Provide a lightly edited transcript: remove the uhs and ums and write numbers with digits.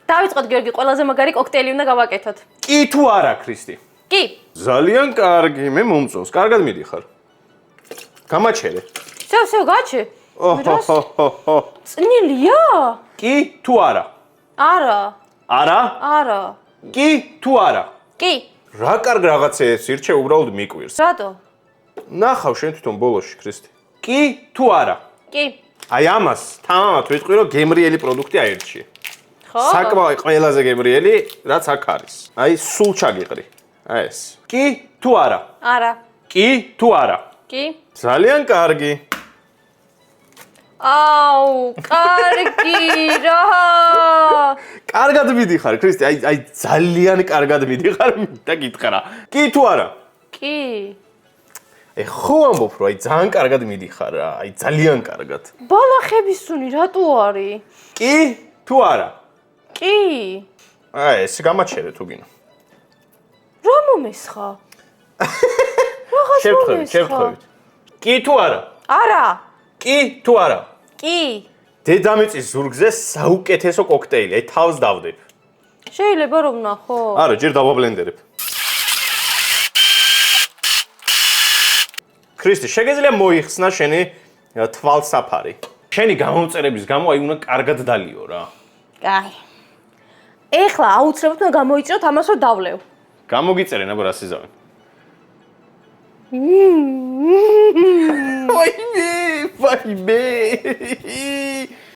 დავიწყოთ გიორგი, ყველაზე მაგარი კოქტეილი უნდა გავაკეთოთ. კი თუ არა, ქრისტი? კი. ძალიან კარგი, მე მომწონს. კარგად მიდიხარ. გამაჩერე. всё, გაჩე. ოჰოჰოჰო. წნილია? კი თუ არა? არა. არა? არა. კი თუ არა? კი. რა კარგ რაღაცეებს ირჩე, უბრალოდ მიკვირს. რატო? ნახავ შენ თვითონ ბოლოში, ქრისტი. კი თუ არა? კი. აი ამას თამამად ვიტყვი, რომ გემრიელი პროდუქტი აირჩიე. ხო? საკმაოდ ყველაზე გემრიელი, რაც აქ არის. აი სულ ჩაგიყრი. აი ეს. კი თუ არა? არა. კი თუ არა? კი. ძალიან კარგი. აუ, კარგი რა. კარგად მიდიხარ, ქრისტი, აი ძალიან კარგად მიდიხარ და გითხრა რა. კი თუ არა? კი. ხო ამბობ, რომ აი ძალიან კარგად მიდიხარ რა, აი ძალიან კარგად. ბალახების სუნი რატო არის? კი თუ არა? კი. აი ეს გამაჩერე თუ გინდა. რა მომესხა? შევთხოვით. კი თუ არა? არა. კი თუ არა? კი. დედამიწის ზურგზე საუკეთესო კოქტეილი, აი თავს დავდებ. შეიძლება რომ ნახო? არა, ჯერ დავაბლენდერებ. ქრისტი, შეგეძლია მოიხსნა შენი თვალსაფარი. შენი გამომწერების გამო აი უნდა კარგად დალიო რა. კაი. ეხლა აუცილებლად უნდა გამოიწეროთ ამას რომ დავლევ. გამოგიწერენ აბა რა სიზავენ. ვაიმე.